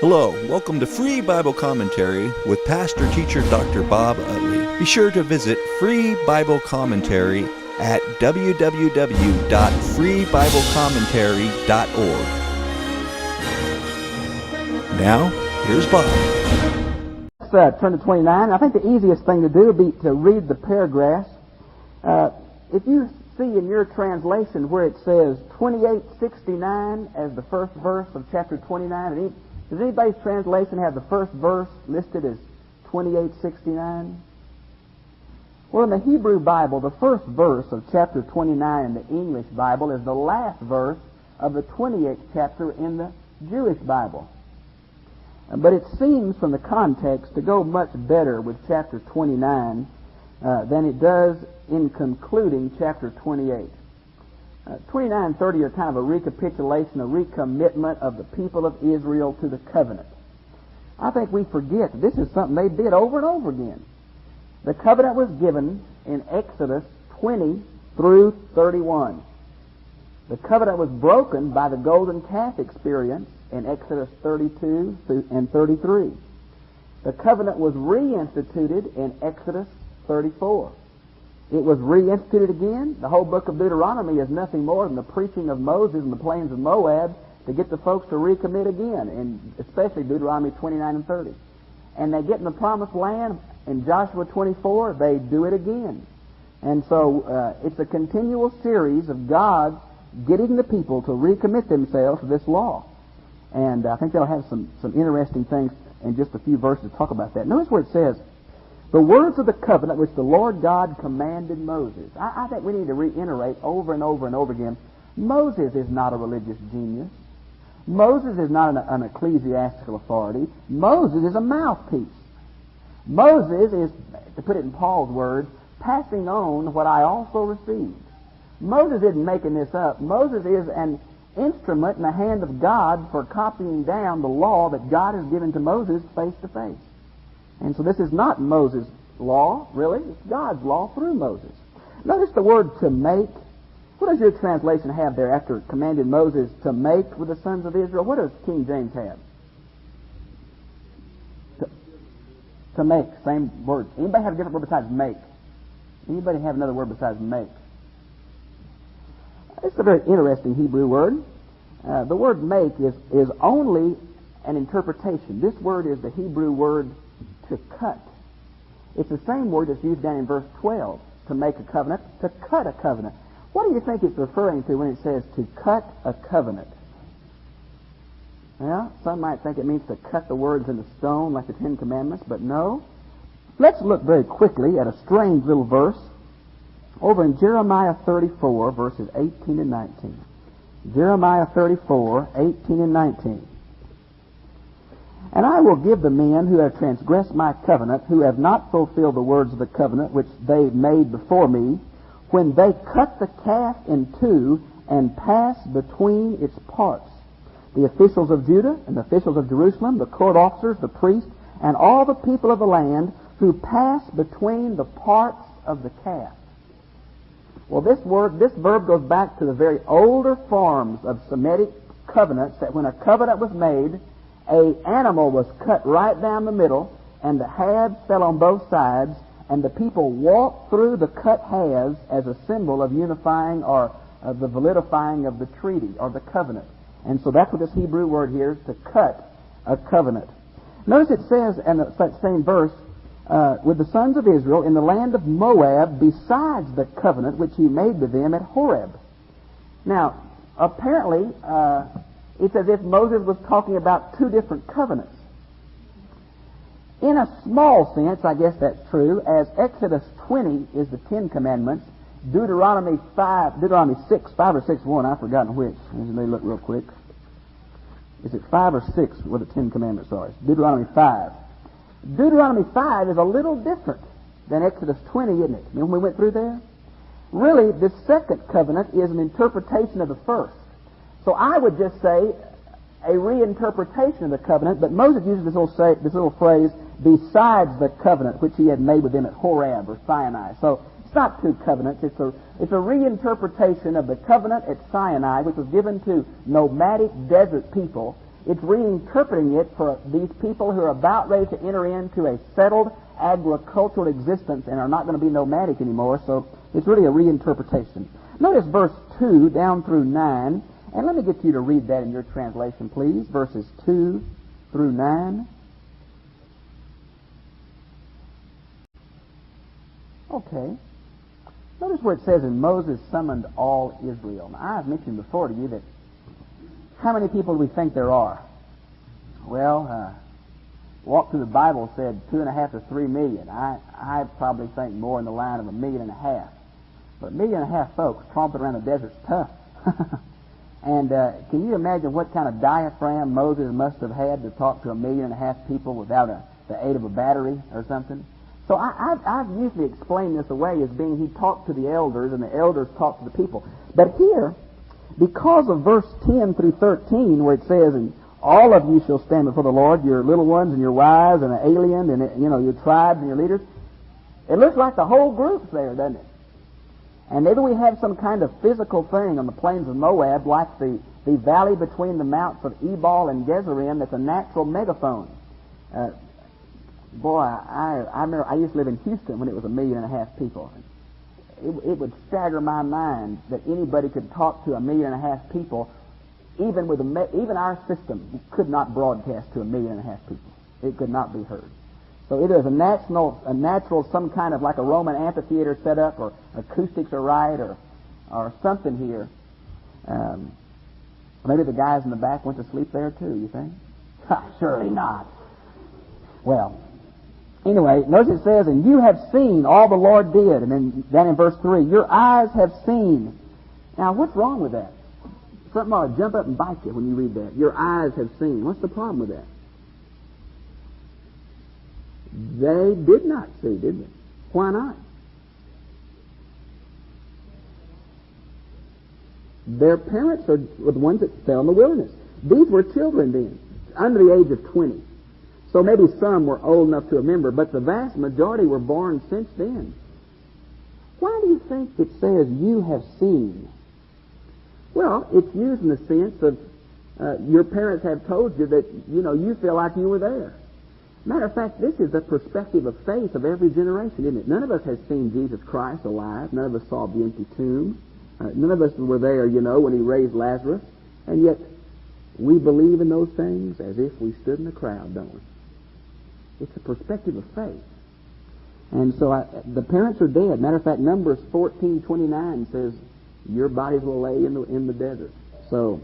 Hello, welcome to Free Bible Commentary with Pastor Teacher Dr. Bob Utley. Be sure to visit Free Bible Commentary at www.freebiblecommentary.org. Now, here's Bob. Let's turn to 29. I think the easiest thing to do would be to read the paragraphs. If you see in your translation where it says 2869 as the first verse of chapter 29, does anybody's translation have the first verse listed as 2869? Well, in the Hebrew Bible, the first verse of chapter 29 in the English Bible is the last verse of the 28th chapter in the Jewish Bible. But it seems from the context to go much better with chapter 29 than it does in concluding chapter 28. 29 and 30 are kind of a recapitulation, a recommitment of the people of Israel to the covenant. I think we forget that this is something they did over and over again. The covenant was given in Exodus 20 through 31. The covenant was broken by the golden calf experience in Exodus 32 and 33. The covenant was reinstituted in Exodus 34. It was reinstituted again. The whole book of Deuteronomy is nothing more than the preaching of Moses in the plains of Moab to get the folks to recommit again, and especially Deuteronomy 29 and 30. And they get in the promised land in Joshua 24, they do it again. And so it's a continual series of God getting the people to recommit themselves to this law. And I think they'll have some interesting things in just a few verses to talk about that. Notice where it says, the words of the covenant which the Lord God commanded Moses. I think we need to reiterate over and over and over again, Moses is not a religious genius. Moses is not an ecclesiastical authority. Moses is a mouthpiece. Moses is, to put it in Paul's words, passing on what I also received. Moses isn't making this up. Moses is an instrument in the hand of God for copying down the law that God has given to Moses face to face. And so this is not Moses' law, really. It's God's law through Moses. Notice the word to make. What does your translation have there after it commanded Moses to make with the sons of Israel? What does King James have? To make, same word. Anybody have a different word besides make? Anybody have another word besides make? It's a very interesting Hebrew word. The word make is only an interpretation. This word is the Hebrew word to cut. It's the same word that's used down in verse 12, to make a covenant, to cut a covenant. What do you think it's referring to when it says to cut a covenant? Well, some might think it means to cut the words in the stone like the Ten Commandments, but no. Let's look very quickly at a strange little verse over in Jeremiah 34, verses 18 and 19. Jeremiah 34, 18 and 19. And I will give the men who have transgressed my covenant, who have not fulfilled the words of the covenant which they made before me, when they cut the calf in two and pass between its parts. The officials of Judah and the officials of Jerusalem, the court officers, the priests, and all the people of the land who pass between the parts of the calf. Well, this verb goes back to the very older forms of Semitic covenants, that when a covenant was made, an animal was cut right down the middle, and the halves fell on both sides, and the people walked through the cut halves as a symbol of unifying or of the validifying of the treaty or the covenant. And so that's what this Hebrew word here is, to cut a covenant. Notice it says in that same verse, with the sons of Israel in the land of Moab, besides the covenant which he made with them at Horeb. Now, apparently, it's as if Moses was talking about two different covenants. In a small sense, I guess that's true, as Exodus 20 is the Ten Commandments, Deuteronomy 6, 5 or 6, 1, I've forgotten which. Let me look real quick. Is it 5 or 6 where the Ten Commandments are? It's Deuteronomy 5. Deuteronomy 5 is a little different than Exodus 20, isn't it? Remember when we went through there? Really, the second covenant is an interpretation of the first. So I would just say a reinterpretation of the covenant, but Moses uses this little phrase, besides the covenant which he had made with them at Horeb or Sinai. So it's not two covenants. It's a reinterpretation of the covenant at Sinai, which was given to nomadic desert people It's reinterpreting it for these people who are about ready to enter into a settled agricultural existence and are not going to be nomadic anymore. So it's really a reinterpretation. Notice verse 2 down through 9. And let me get you to read that in your translation, please. Verses 2 through 9. Okay. Notice where it says, and Moses summoned all Israel. Now, I've mentioned before to you that how many people do we think there are? Well, Walk Through the Bible said 2.5 to 3 million. I probably think more in the line of 1.5 million. But 1.5 million folks tromping around the desert's tough. And can you imagine what kind of diaphragm Moses must have had to talk to 1.5 million people without the aid of a battery or something? So I've usually explained this away as being he talked to the elders and the elders talked to the people. But here, because of verse 10 through 13, where it says, and all of you shall stand before the Lord, your little ones and your wives and the alien and your tribes and your leaders, it looks like the whole group's there, doesn't it? And maybe we have some kind of physical thing on the plains of Moab, like the valley between the mounts of Ebal and Gezerim, that's a natural megaphone. Boy, I remember I used to live in Houston when it was 1.5 million people. It would stagger my mind that anybody could talk to 1.5 million people, even our system could not broadcast to 1.5 million people. It could not be heard. So it is a natural, some kind of like a Roman amphitheater set up, or acoustics are right, or something here. Maybe the guys in the back went to sleep there too, you think? Surely not. Well, anyway, notice it says, and you have seen all the Lord did. And then in verse 3, your eyes have seen. Now, what's wrong with that? Something ought to jump up and bite you when you read that. Your eyes have seen. What's the problem with that? They did not see, did they? Why not? Their parents are the ones that fell in the wilderness. These were children then, under the age of 20. So maybe some were old enough to remember, but the vast majority were born since then. Why do you think it says you have seen? Well, it's used in the sense of your parents have told you that, you feel like you were there. Matter of fact, this is the perspective of faith of every generation, isn't it? None of us has seen Jesus Christ alive. None of us saw the empty tomb. None of us were there, when he raised Lazarus. And yet, we believe in those things as if we stood in the crowd, don't we? It's a perspective of faith. And so the parents are dead. Matter of fact, Numbers 14:29 says, your bodies will lay in the desert. So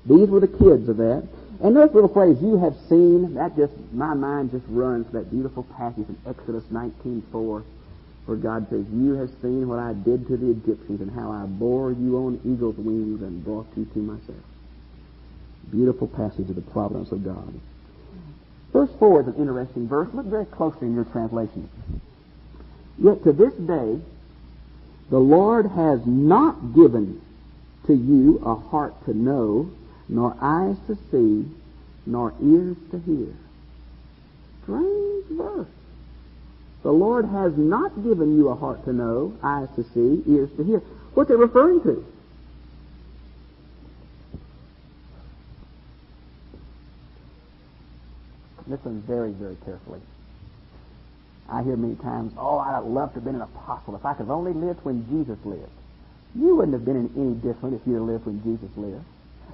these were the kids of that. And this little phrase, you have seen, my mind just runs to that beautiful passage in Exodus 19:4, where God says, you have seen what I did to the Egyptians and how I bore you on eagle's wings and brought you to myself. Beautiful passage of the providence of God. Verse 4 is an interesting verse. Look very closely in your translation. Yet to this day, the Lord has not given to you a heart to know, nor eyes to see, nor ears to hear. Strange verse. The Lord has not given you a heart to know, eyes to see, ears to hear. What's it referring to? Listen very, very carefully. I hear many times, I'd love to have been an apostle. If I could have only lived when Jesus lived. You wouldn't have been any different if you'd have lived when Jesus lived.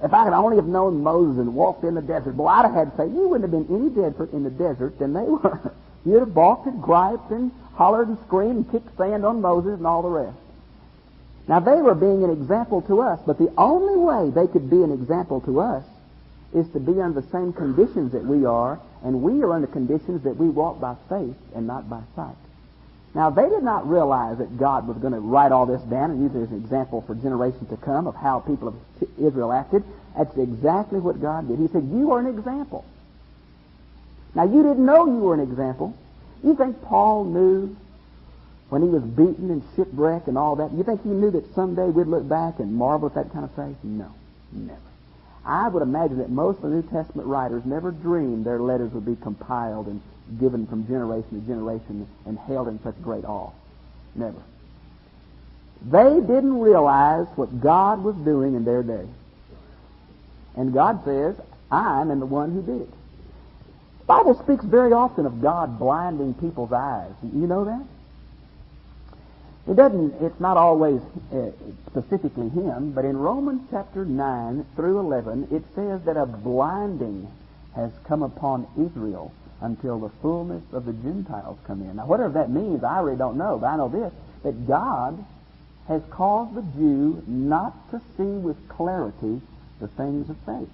If I could only have known Moses and walked in the desert, boy, I'd have had faith. You wouldn't have been any different in the desert than they were. You'd have balked and griped and hollered and screamed and kicked sand on Moses and all the rest. Now, they were being an example to us, but the only way they could be an example to us is to be under the same conditions that we are, and we are under conditions that we walk by faith and not by sight. Now, they did not realize that God was going to write all this down and use it as an example for generations to come of how people of Israel acted. That's exactly what God did. He said, you are an example. Now, you didn't know you were an example. You think Paul knew when he was beaten and shipwrecked and all that? You think he knew that someday we'd look back and marvel at that kind of faith? No, never. I would imagine that most of the New Testament writers never dreamed their letters would be compiled and given from generation to generation and held in such great awe. Never. They didn't realize what God was doing in their day. And God says, I'm the one who did it. The Bible speaks very often of God blinding people's eyes. You know that? It's not always specifically him, but in Romans chapter 9 through 11, it says that a blinding has come upon Israel until the fullness of the Gentiles come in. Now, whatever that means, I really don't know, but I know this, that God has caused the Jew not to see with clarity the things of faith.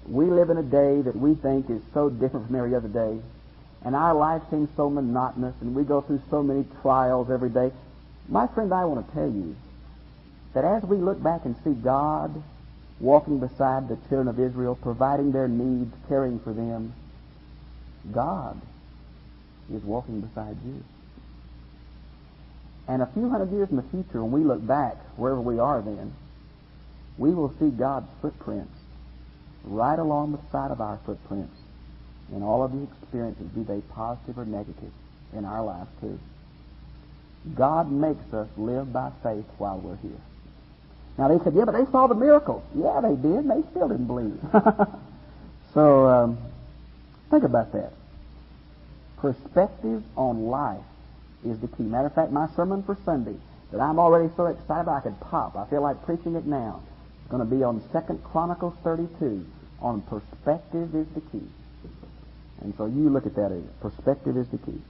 We live in a day that we think is so different from every other day, and our life seems so monotonous, and we go through so many trials every day. My friend, I want to tell you that as we look back and see God walking beside the children of Israel, providing their needs, caring for them, God is walking beside you. And a few hundred years in the future, when we look back, wherever we are then, we will see God's footprints right along the side of our footprints in all of the experiences, be they positive or negative, in our lives too. God makes us live by faith while we're here. Now they said, yeah, but they saw the miracles. Yeah, they did. They still didn't believe. So think about that. Perspective on life is the key. Matter of fact, my sermon for Sunday that I'm already so excited about I could pop. I feel like preaching it now. It's going to be on 2 Chronicles 32 on perspective is the key. And so you look at that as perspective is the key.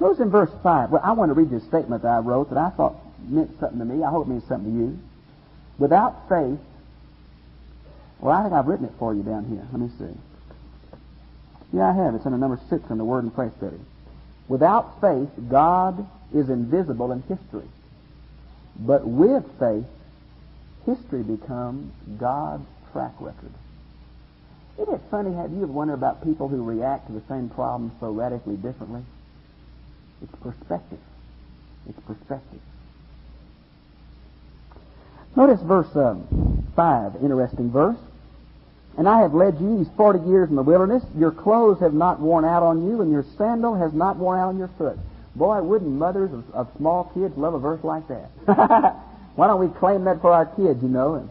Notice in verse 5, well, I want to read this statement that I wrote that I thought meant something to me. I hope it means something to you. Without faith, well, I think I've written it for you down here. Let me see. Yeah, I have. It's under number 6 in the Word and Place study. Without faith, God is invisible in history. But with faith, history becomes God's track record. Isn't it funny, have you ever wondered about people who react to the same problem so radically differently? It's perspective. It's perspective. Notice verse 5, interesting verse. And I have led you these 40 years in the wilderness. Your clothes have not worn out on you, and your sandal has not worn out on your foot. Boy, wouldn't mothers of small kids love a verse like that? Why don't we claim that for our kids, you know? And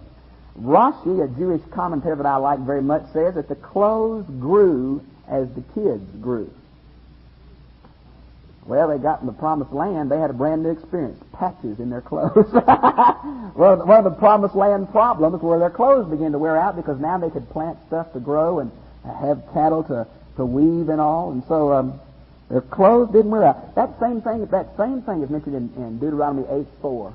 Rashi, a Jewish commentator that I like very much, says that the clothes grew as the kids grew. Well, they got in the promised land, they had a brand new experience. Patches in their clothes. Well, one of the promised land problems were their clothes began to wear out because now they could plant stuff to grow and have cattle to weave and all. And so their clothes didn't wear out. That same thing is mentioned in Deuteronomy 8:4.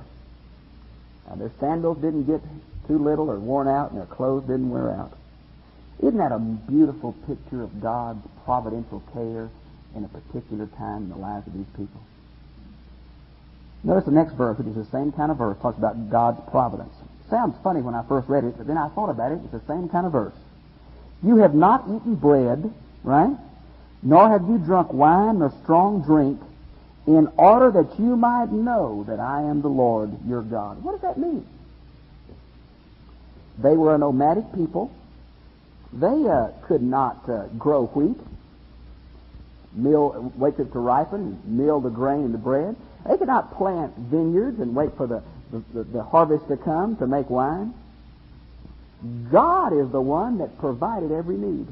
Their sandals didn't get too little or worn out, and their clothes didn't wear out. Isn't that a beautiful picture of God's providential care in a particular time in the lives of these people? Notice the next verse, which is the same kind of verse, talks about God's providence. Sounds funny when I first read it, but then I thought about it. It's the same kind of verse. You have not eaten bread, right? Nor have you drunk wine nor strong drink, in order that you might know that I am the Lord your God. What does that mean? They were a nomadic people. They could not grow wheat, wait for it to ripen, and mill the grain and the bread. They could not plant vineyards and wait for the harvest to come to make wine. God is the one that provided every need.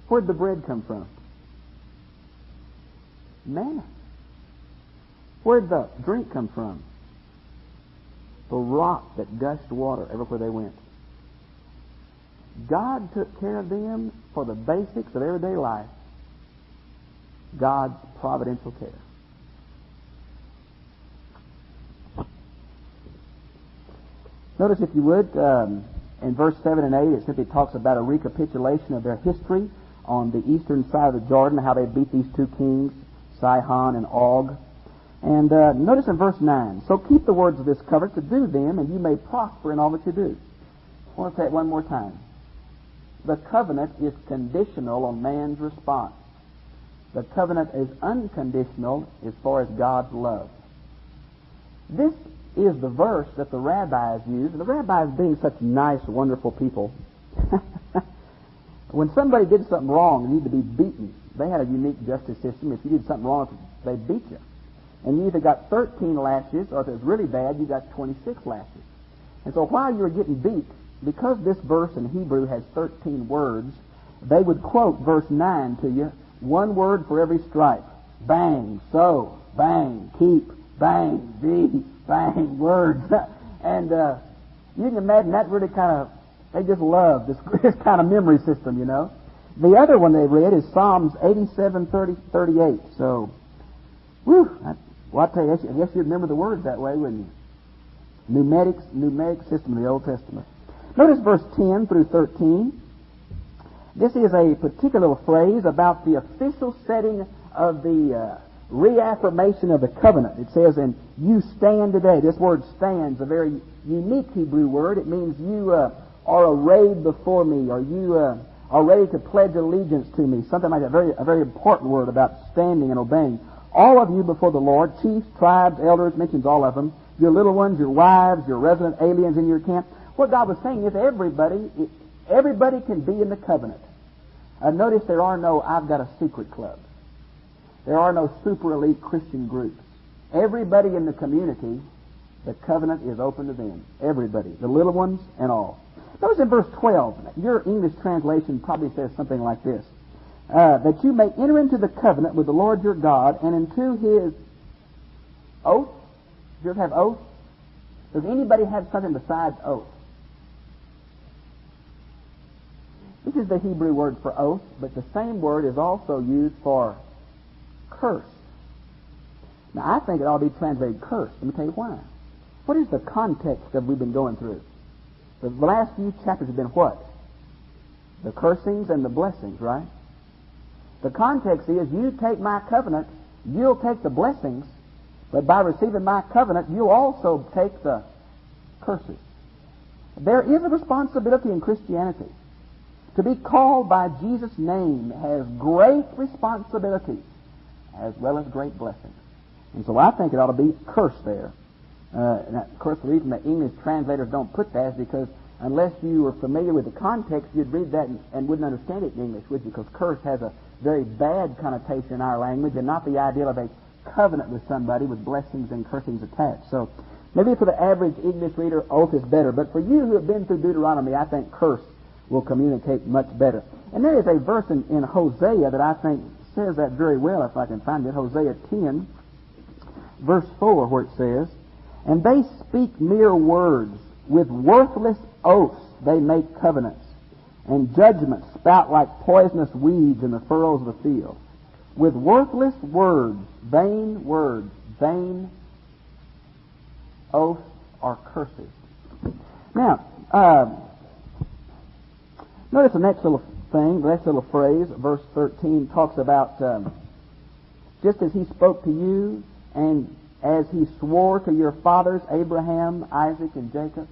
Where'd the bread come from? Manna. Where'd the drink come from? The rock that gushed water everywhere they went. God took care of them for the basics of everyday life. God's providential care. Notice, if you would, in verse 7 and 8, it simply talks about a recapitulation of their history on the eastern side of the Jordan, how they beat these two kings, Sihon and Og. And notice in verse 9, so keep the words of this covenant to do them, and you may prosper in all that you do. I want to say it one more time. The covenant is conditional on man's response. The covenant is unconditional as far as God's love. This is the verse that the rabbis use, and the rabbis being such nice, wonderful people. When somebody did something wrong and needed to be beaten, they had a unique justice system. If you did something wrong, they beat you. And you either got 13 lashes, or if it was really bad, you got 26 lashes. And so while you were getting beat, because this verse in Hebrew has 13 words, they would quote verse 9 to you, one word for every stripe. Bang, sow, bang, keep, bang, be, bang, words. And you can imagine that really they just love this kind of memory system, you know. The other one they read is Psalms 87:38. So, I tell you, I guess you'd remember the words that way, wouldn't you? Numeric system of the Old Testament. Notice verse 10 through 13. This is a particular phrase about the official setting of the reaffirmation of the covenant. It says, and you stand today. This word stand is a very unique Hebrew word. It means you are arrayed before me, or you are ready to pledge allegiance to me. Something like that. A very important word about standing and obeying. All of you before the Lord, chiefs, tribes, elders, mentions all of them, your little ones, your wives, your resident aliens in your camp. What God was saying is everybody can be in the covenant. Notice there are no I've got a secret club. There are no super elite Christian groups. Everybody in the community, the covenant is open to them. Everybody, the little ones and all. Notice in verse 12, your English translation probably says something like this. That you may enter into the covenant with the Lord your God and into His oath. Do you ever have oath? Does anybody have something besides oath? This is the Hebrew word for oath, but the same word is also used for curse. Now, I think it ought to be translated curse. Let me tell you why. What is the context of we've been going through? The last few chapters have been what? The cursings and the blessings, right? The context is, you take my covenant, you'll take the blessings, but by receiving my covenant, you'll also take the curses. There is a responsibility in Christianity. To be called by Jesus' name has great responsibility as well as great blessings. And so I think it ought to be curse there. And of course, the reason that English translators don't put that is because unless you were familiar with the context, you'd read that and wouldn't understand it in English, would you? Because curse has a very bad connotation in our language and not the idea of a covenant with somebody with blessings and cursings attached. So maybe for the average English reader, oath is better. But for you who have been through Deuteronomy, I think curse will communicate much better. And there is a verse in Hosea that I think says that very well, if I can find it. Hosea 10, verse 4, where it says, and they speak mere words. With worthless oaths they make covenants, and judgments spout like poisonous weeds in the furrows of the field. With worthless words, vain oaths are curses. Now, notice the next little thing, the next little phrase, verse 13, talks about just as He spoke to you and as He swore to your fathers, Abraham, Isaac, and Jacob.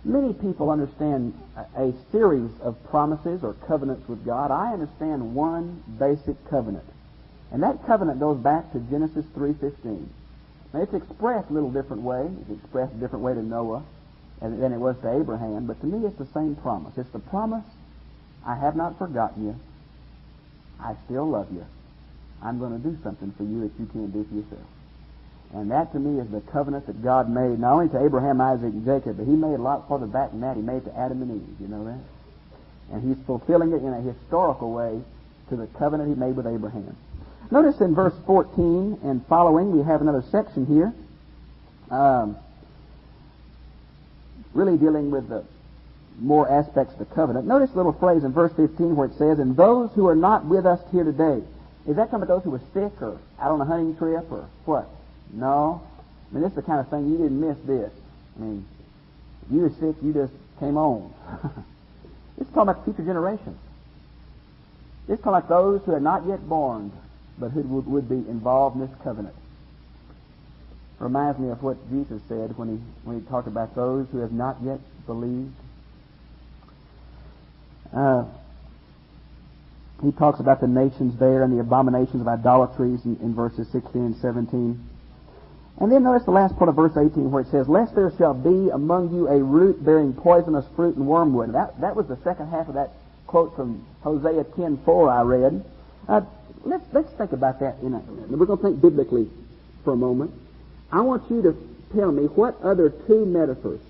Many people understand a series of promises or covenants with God. I understand one basic covenant. And that covenant goes back to Genesis 3:15. Now, it's expressed a little different way. It's expressed a different way to Noah than it was to Abraham. But to me, it's the same promise. It's the promise, I have not forgotten you. I still love you. I'm going to do something for you that you can't do for yourself. And that to me is the covenant that God made, not only to Abraham, Isaac, and Jacob, but He made a lot further back than that. He made it to Adam and Eve, you know that? And He's fulfilling it in a historical way to the covenant He made with Abraham. Notice in verse 14 and following, we have another section here, really dealing with the more aspects of the covenant. Notice a little phrase in verse 15 where it says, and those who are not with us here today. Is that talking about those who were sick or out on a hunting trip or what? No. I mean, this is the kind of thing, you didn't miss this. I mean, you were sick, you just came on. It's talking about future generations. It's talking about those who are not yet born, but who would be involved in this covenant. Reminds me of what Jesus said when he talked about those who have not yet believed. He talks about the nations there and the abominations of idolatries in verses 16 and 17. And then notice the last part of verse 18 where it says, lest there shall be among you a root bearing poisonous fruit and wormwood. That was the second half of that quote from Hosea 10:4 I read. Let's think about that. We're going to think biblically for a moment. I want you to tell me what other two metaphors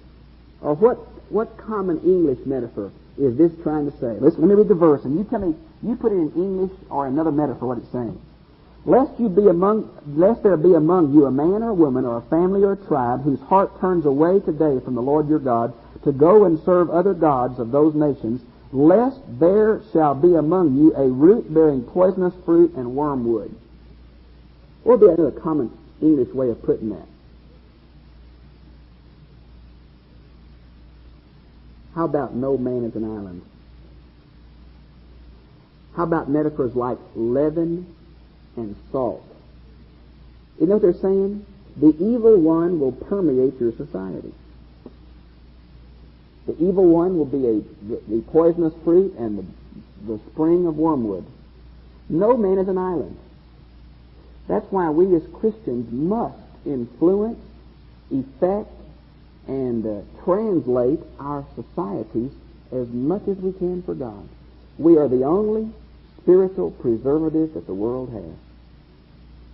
or what What common English metaphor is this trying to say? Listen, let me read the verse, and you tell me, you put it in English or another metaphor what it's saying. Lest there be among you a man or a woman or a family or a tribe whose heart turns away today from the Lord your God to go and serve other gods of those nations, lest there shall be among you a root bearing poisonous fruit and wormwood. What would be another common English way of putting that? How about no man is an island? How about metaphors like leaven and salt? You know what they're saying? The evil one will permeate your society. The evil one will be the poisonous fruit and the spring of wormwood. No man is an island. That's why we as Christians must influence, effect, and translate our societies as much as we can for God. We are the only spiritual preservative that the world has.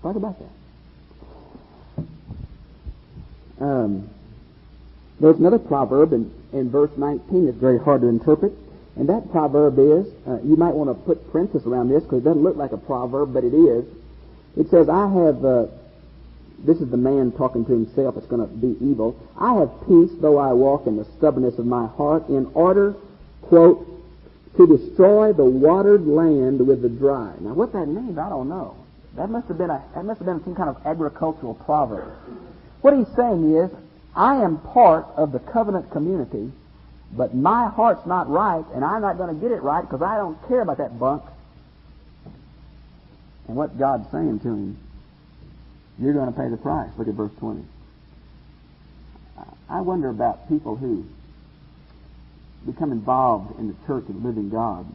Talk about that. There's another proverb in verse 19 that's very hard to interpret, and that proverb is, you might want to put parenthesis around this because it doesn't look like a proverb, but it is. It says, this is the man talking to himself, it's going to be evil. I have peace though I walk in the stubbornness of my heart in order, quote, to destroy the watered land with the dry. Now what that means, I don't know. That must have been some kind of agricultural proverb. What he's saying is, I am part of the covenant community, but my heart's not right, and I'm not going to get it right because I don't care about that bunk. And what God's saying to him, you're going to pay the price. Look at verse 20. I wonder about people who become involved in the church of the living God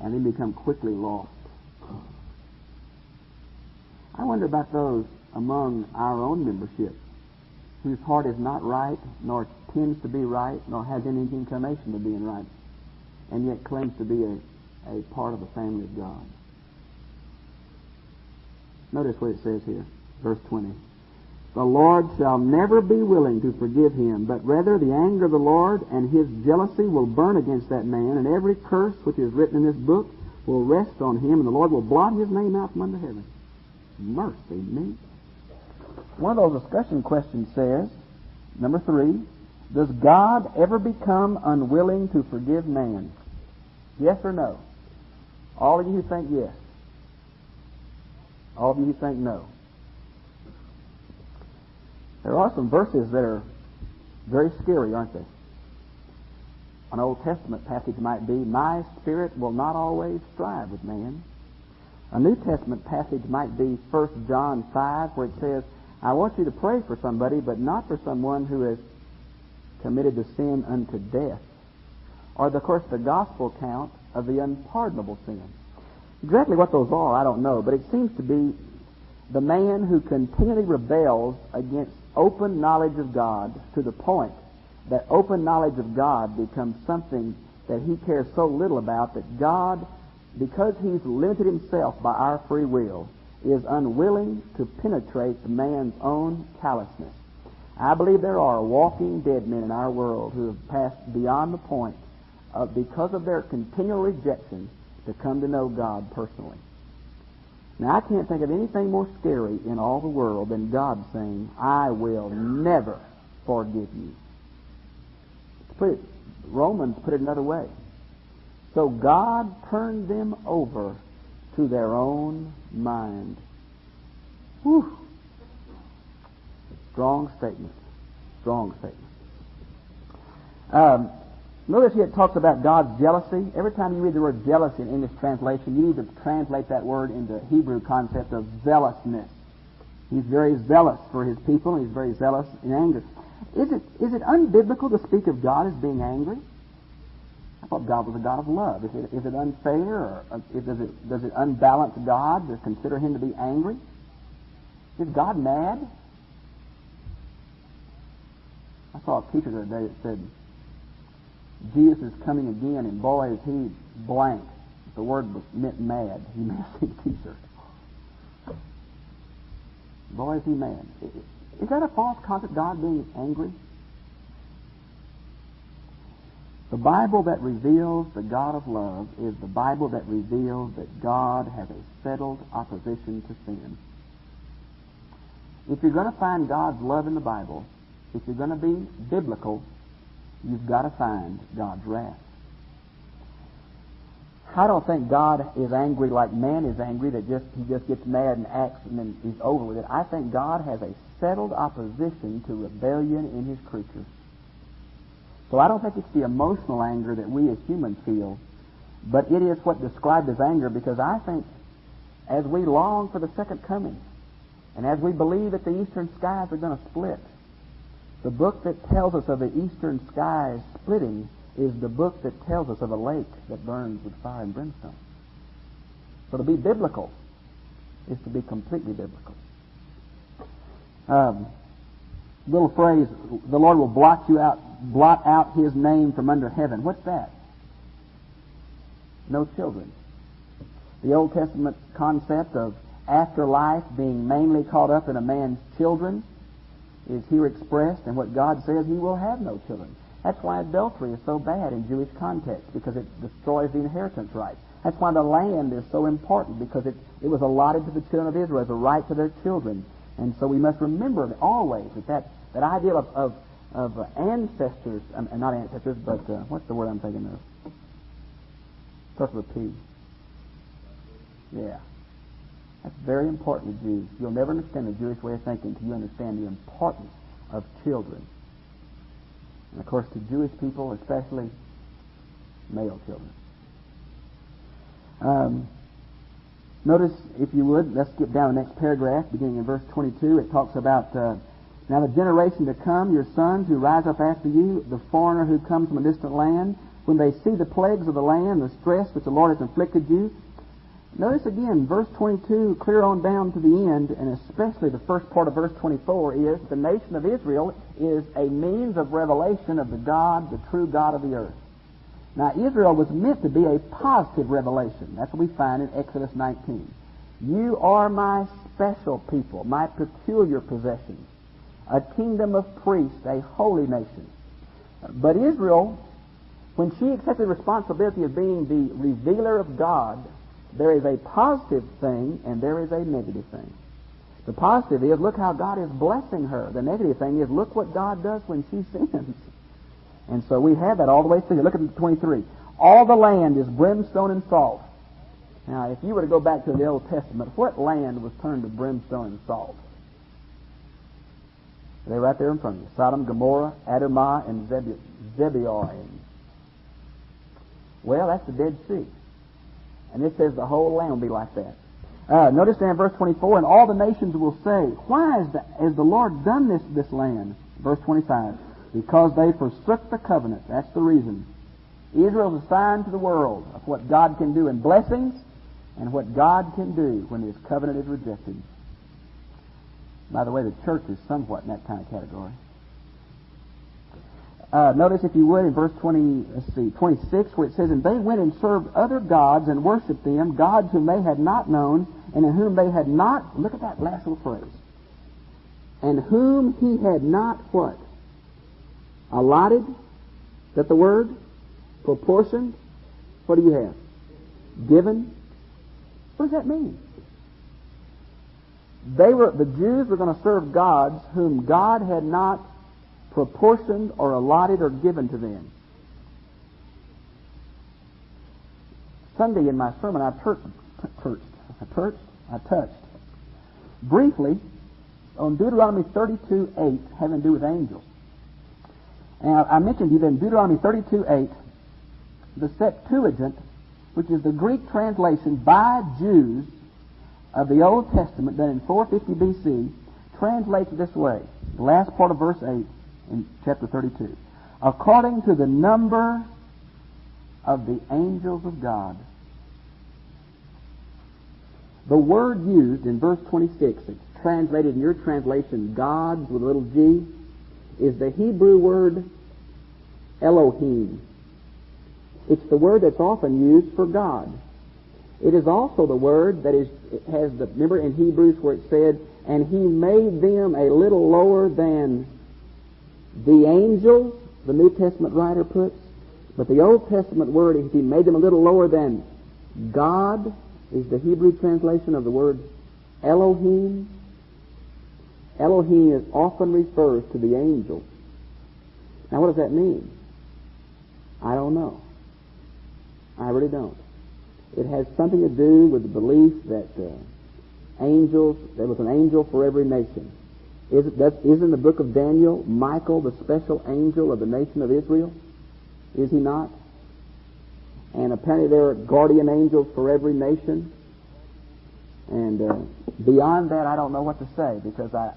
and then become quickly lost. I wonder about those among our own membership whose heart is not right, nor tends to be right, nor has any inclination to being right, and yet claims to be a part of the family of God. Notice what it says here, verse 20. The Lord shall never be willing to forgive him, but rather the anger of the Lord and his jealousy will burn against that man, and every curse which is written in this book will rest on him, and the Lord will blot his name out from under heaven. Mercy me. One of those discussion questions says, number 3, does God ever become unwilling to forgive man? Yes or no? All of you who think yes. All of you who think no. There are some verses that are very scary, aren't they? An Old Testament passage might be, my spirit will not always strive with man. A New Testament passage might be 1 John 5, where it says, I want you to pray for somebody, but not for someone who has committed the sin unto death. Or, of course, the gospel account of the unpardonable sin. Exactly what those are, I don't know, but it seems to be the man who continually rebels against open knowledge of God to the point that open knowledge of God becomes something that he cares so little about that God, because he's limited himself by our free will, is unwilling to penetrate the man's own callousness. I believe there are walking dead men in our world who have passed beyond the point of, because of their continual rejection, to come to know God personally. Now, I can't think of anything more scary in all the world than God saying, I will never forgive you. Romans put it another way. So God turned them over to their own mind. Whew. Strong statement. Strong statement. Notice here it talks about God's jealousy. Every time you read the word jealousy in English translation, you need to translate that word into Hebrew concept of zealousness. He's very zealous for his people, and he's very zealous in anger. Is it unbiblical to speak of God as being angry? I thought God was a God of love. Is it unfair, or does it unbalance God to consider him to be angry? Is God mad? I saw a teacher the other day that said, Jesus is coming again, and boy, is he blank. The word meant mad. He made a t-shirt. Boy, is he mad. Is that a false concept, God being angry? The Bible that reveals the God of love is the Bible that reveals that God has a settled opposition to sin. If you're going to find God's love in the Bible, if you're going to be biblical, you've got to find God's wrath. I don't think God is angry like man is angry, that he just gets mad and acts and then he's over with it. I think God has a settled opposition to rebellion in His creatures. So I don't think it's the emotional anger that we as humans feel, but it is what described as anger, because I think as we long for the second coming, and as we believe that the eastern skies are going to split, the book that tells us of the eastern skies splitting is the book that tells us of a lake that burns with fire and brimstone. So to be biblical is to be completely biblical. Little phrase, the Lord will blot out His name from under heaven. What's that? No children. The Old Testament concept of afterlife being mainly caught up in a man's children is here expressed, and what God says, He will have no children. That's why adultery is so bad in Jewish context, because it destroys the inheritance rights. That's why the land is so important, because it was allotted to the children of Israel as a right to their children. And so we must remember always that idea of ancestors, not ancestors, but what's the word I'm thinking of? Starts with a P. Yeah. That's very important to Jews. You'll never understand the Jewish way of thinking until you understand the importance of children. And of course, to Jewish people, especially male children. Notice, if you would, let's skip down the next paragraph, beginning in verse 22. It talks about, now the generation to come, your sons who rise up after you, the foreigner who comes from a distant land, when they see the plagues of the land, the stress which the Lord has inflicted you. Notice again, verse 22, clear on down to the end, and especially the first part of verse 24, is the nation of Israel is a means of revelation of the God, the true God of the earth. Now, Israel was meant to be a positive revelation. That's what we find in Exodus 19. You are my special people, my peculiar possessions, a kingdom of priests, a holy nation. But Israel, when she accepted the responsibility of being the revealer of God, there is a positive thing and there is a negative thing. The positive is, look how God is blessing her. The negative thing is, look what God does when she sins. And so we have that all the way through. Look at 23. All the land is brimstone and salt. Now, if you were to go back to the Old Testament, what land was turned to brimstone and salt? They're right there in front of you. Sodom, Gomorrah, Admah, and Zebulun. Well, that's the Dead Sea. And it says the whole land will be like that. Notice there in verse 24, and all the nations will say, why has the Lord done this land? Verse 25, because they forsook the covenant. That's the reason. Israel is a sign to the world of what God can do in blessings and what God can do when His covenant is rejected. By the way, the church is somewhat in that kind of category. Notice, if you would, in verse 26, where it says, and they went and served other gods and worshipped them, gods whom they had not known, and in whom they had not, look at that last little phrase, and whom He had not what? Allotted? Is that the word? Proportioned? What do you have? Given? What does that mean? The Jews were going to serve gods whom God had not proportioned or allotted or given to them. Sunday in my sermon I touched briefly on Deuteronomy 32:8 having to do with angels. And I mentioned to you that in Deuteronomy 32:8, the Septuagint, which is the Greek translation by Jews of the Old Testament done in 450 BC, translates it this way. The last part of verse 8 in chapter 32. According to the number of the angels of God. The word used in verse 26, it's translated in your translation, gods with a little g, is the Hebrew word Elohim. It's the word that's often used for God. It is also the word that has the, remember in Hebrews where it said, and He made them a little lower than the angels, the New Testament writer puts. But the Old Testament word, if he made them a little lower than God, is the Hebrew translation of the word Elohim. Elohim is often refers to the angels. Now, what does that mean? I don't know. I really don't. It has something to do with the belief that angels, there was an angel for every nation. Isn't the book of Daniel Michael the special angel of the nation of Israel? Is he not? And apparently there are guardian angels for every nation. And beyond that, I don't know what to say, because I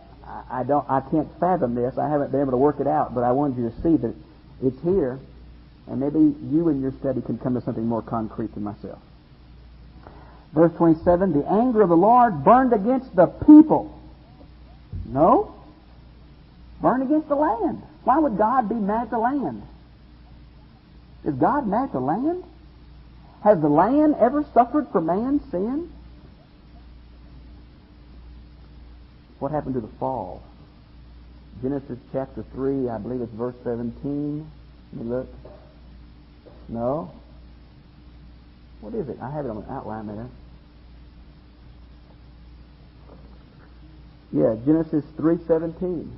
can't fathom this. I haven't been able to work it out, but I wanted you to see that it's here, and maybe you in your study can come to something more concrete than myself. Verse 27, the anger of the Lord burned against the people. No. Burned against the land. Why would God be mad at the land? Is God mad at the land? Has the land ever suffered for man's sin? What happened to the fall? Genesis chapter 3, I believe it's verse 17. Let me look. No. What is it? I have it on the outline there. Yeah, Genesis 3:17.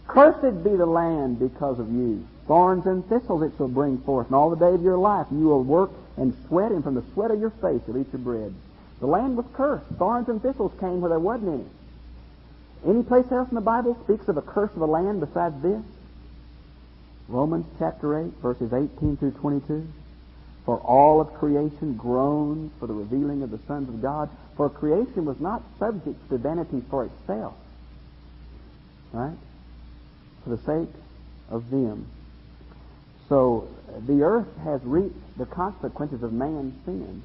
Cursed be the land because of you. Thorns and thistles it shall bring forth, and all the day of your life you will work and sweat, and from the sweat of your face you'll eat your bread. The land was cursed. Thorns and thistles came where there wasn't any. Any place else in the Bible speaks of a curse of the land besides this? Romans chapter 8, verses 18 through 22. For all of creation groans for the revealing of the sons of God. For creation was not subject to vanity for itself, right? For the sake of them. So the earth has reaped the consequences of man's sin.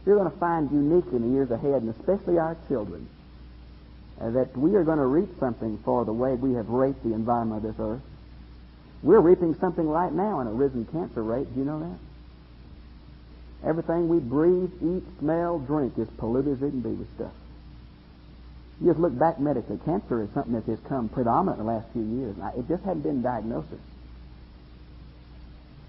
You're going to find unique in the years ahead, and especially our children, that we are going to reap something for the way we have raped the environment of this earth. We're reaping something right now in a risen cancer rate. Do you know that? Everything we breathe, eat, smell, drink is polluted as it can be with stuff. You just look back medically. Cancer is something that has come predominant in the last few years. Now, it just hadn't been diagnosis.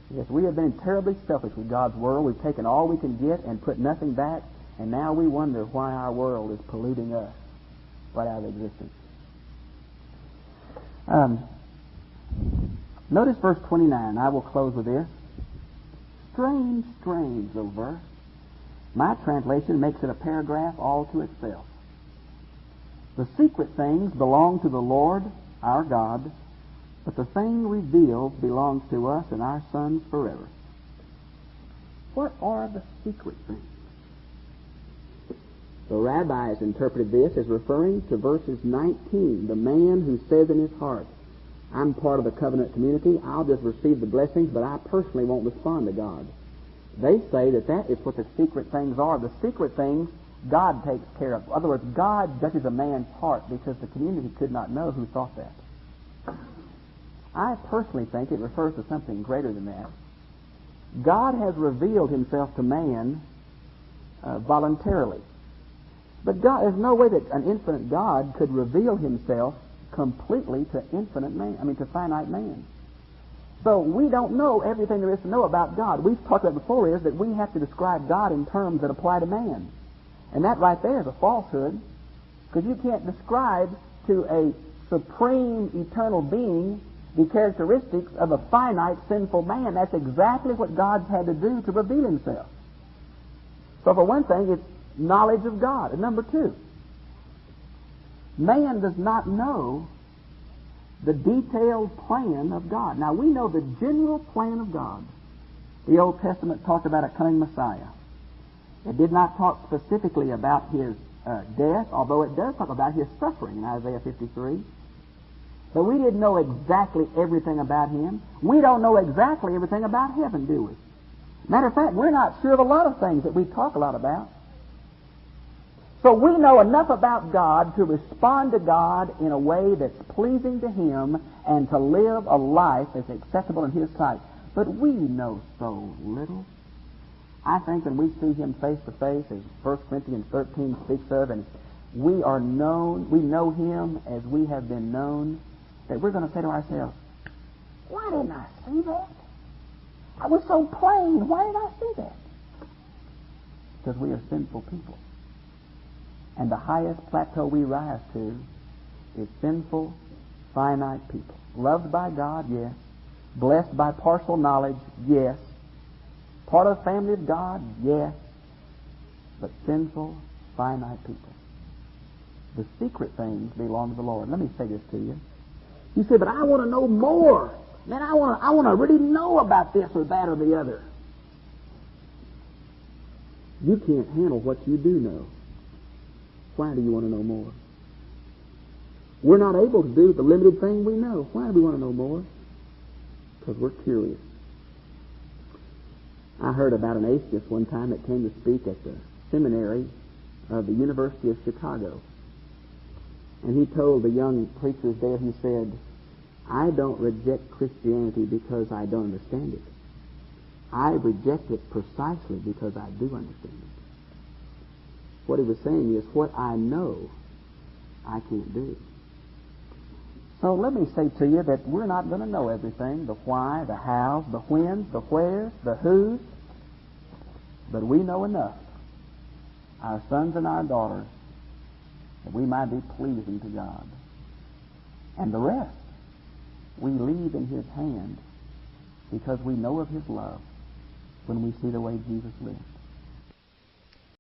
Yes, we have been terribly selfish with God's world. We've taken all we can get and put nothing back, and now we wonder why our world is polluting us right out of existence. Notice verse 29. I will close with this. Strange, strange little verse. My translation makes it a paragraph all to itself. The secret things belong to the Lord, our God, but the thing revealed belongs to us and our sons forever. What are the secret things? The rabbis interpreted this as referring to verses 19. The man who says in his heart, I'm part of the covenant community, I'll just receive the blessings, but I personally won't respond to God. They say that that is what the secret things are. The secret things God takes care of. In other words, God judges a man's heart because the community could not know who thought that. I personally think it refers to something greater than that. God has revealed himself to man voluntarily. But God, there's no way that an infinite God could reveal himself completely to to finite man. So we don't know everything there is to know about God. We've talked about before is that we have to describe God in terms that apply to man. And that right there is a falsehood, because you can't describe to a supreme eternal being the characteristics of a finite sinful man. That's exactly what God's had to do to reveal himself. So for one thing, it's knowledge of God. And number two, man does not know the detailed plan of God. Now, we know the general plan of God. The Old Testament talked about a coming Messiah. It did not talk specifically about his death, although it does talk about his suffering in Isaiah 53. But we didn't know exactly everything about him. We don't know exactly everything about heaven, do we? Matter of fact, we're not sure of a lot of things that we talk a lot about. So we know enough about God to respond to God in a way that's pleasing to him and to live a life that's acceptable in his sight. But we know so little. I think when we see him face to face, as 1 Corinthians 13 speaks of, and we know him as we have been known, that we're going to say to ourselves, why didn't I see that? I was so plain. Why did I say that? Because we are sinful people. And the highest plateau we rise to is sinful, finite people. Loved by God, yes. Blessed by partial knowledge, yes. Part of the family of God, yes. But sinful, finite people. The secret things belong to the Lord. Let me say this to you. You say, but I want to know more. Man, I want to really know about this or that or the other. You can't handle what you do know. Why do you want to know more? We're not able to do the limited thing we know. Why do we want to know more? Because we're curious. I heard about an atheist one time that came to speak at the seminary of the University of Chicago. And he told the young preachers there, he said, I don't reject Christianity because I don't understand it. I reject it precisely because I do understand it. What he was saying is, what I know, I can't do. So let me say to you that we're not going to know everything, the why, the how, the when, the wheres, the who's, but we know enough, our sons and our daughters, that we might be pleasing to God. And the rest, we leave in His hand because we know of His love when we see the way Jesus lived.